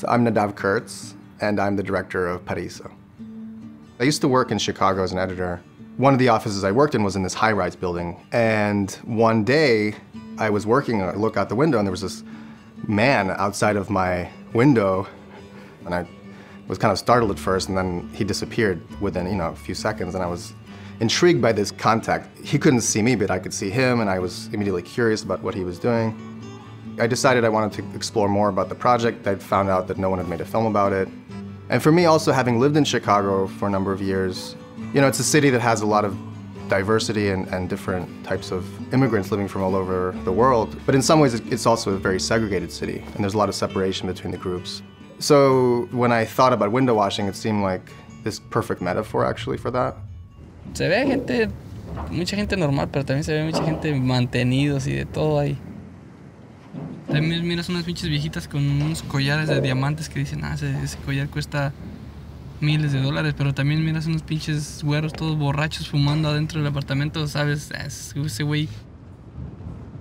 So I'm Nadav Kurtz, and I'm the director of PARAÍSO. I used to work in Chicago as an editor. One of the offices I worked in was in this high-rise building, and one day I was working, I look out the window, and there was this man outside of my window, and I was kind of startled at first, and then he disappeared within, a few seconds, and I was intrigued by this contact. He couldn't see me, but I could see him, and I was immediately curious about what he was doing. I decided I wanted to explore more about the project. I'd found out that no one had made a film about it. And for me also, having lived in Chicago for a number of years, it's a city that has a lot of diversity and different types of immigrants living from all over the world. But in some ways, it's also a very segregated city, and there's a lot of separation between the groups. So when I thought about window washing, it seemed like this perfect metaphor actually for that. Se ve gente, mucha gente normal, pero también se ve mucha gente mantenidos y de todo ahí. También miras unas pinches viejitas con unos collares de diamantes que dicen, ese collar cuesta miles de dólares, pero también miras unos pinches güeros todos borrachos fumando adentro del apartamento, sabes, ese güey.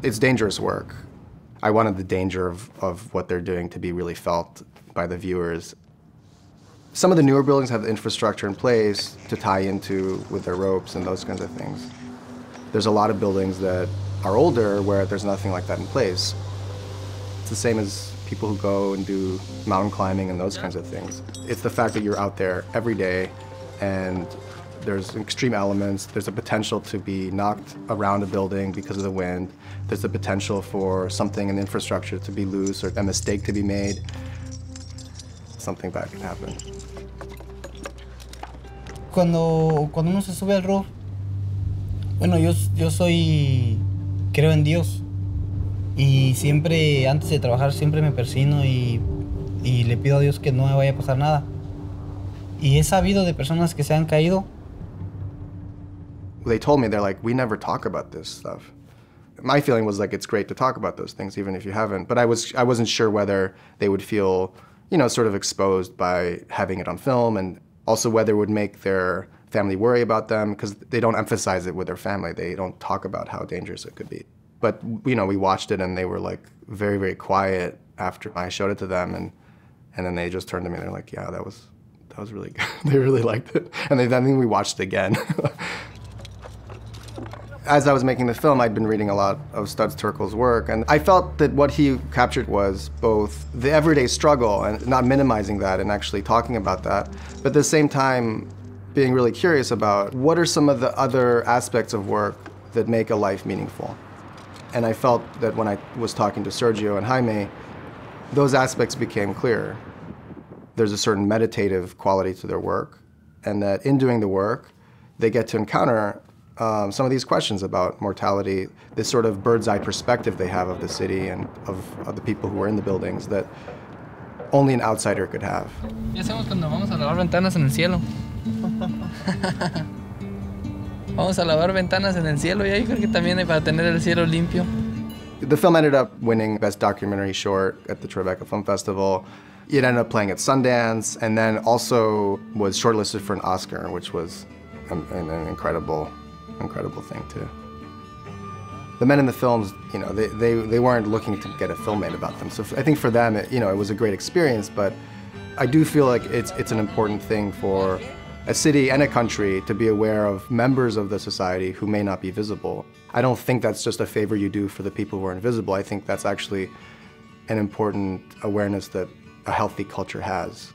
It's dangerous work. I wanted the danger of what they're doing to be really felt by the viewers. Some of the newer buildings have the infrastructure in place to tie into with their ropes and those kinds of things. There's a lot of buildings that are older where there's nothing like that in place. It's the same as people who go and do mountain climbing and those kinds of things. It's the fact that you're out there every day and there's extreme elements. There's a potential to be knocked around a building because of the wind. There's the potential for something in the infrastructure to be loose or a mistake to be made. Something bad can happen. Cuando uno se sube al roof, bueno, yo creo en Dios. Y siempre, antes de trabajar, siempre me persino y le pido a Dios que no me vaya a pasar nada. Y he sabido de personas que se han caído. They told me, they're like, we never talk about this stuff. My feeling was like, it's great to talk about those things, even if you haven't. But I wasn't sure whether they would feel, sort of exposed by having it on film, and also whether it would make their family worry about them, because they don't emphasize it with their family. They don't talk about how dangerous it could be. But, we watched it and they were like very, very quiet after I showed it to them, and then they just turned to me and they're like, yeah, that was really good. They really liked it. And then we watched it again. As I was making the film, I'd been reading a lot of Studs Terkel's work, and I felt that what he captured was both the everyday struggle and not minimizing that and actually talking about that, but at the same time being really curious about what are some of the other aspects of work that make a life meaningful. And I felt that when I was talking to Sergio and Jaime, those aspects became clear. There's a certain meditative quality to their work, and that in doing the work, they get to encounter some of these questions about mortality, this sort of bird's eye perspective they have of the city and of the people who were in the buildings that only an outsider could have. Ya hacemos cuando vamos a lavar ventanas en el cielo. Vamos a lavar ventanas en el cielo, y ahí creo que también hay para tener el cielo limpio. The film ended up winning Best Documentary Short at the Tribeca Film Festival. It ended up playing at Sundance, and then also was shortlisted for an Oscar, which was an incredible thing too. The men in the films, they weren't looking to get a film made about them. So I think for them, it was a great experience, but I do feel like it's an important thing for a city and a country to be aware of members of the society who may not be visible. I don't think that's just a favor you do for the people who are invisible. I think that's actually an important awareness that a healthy culture has.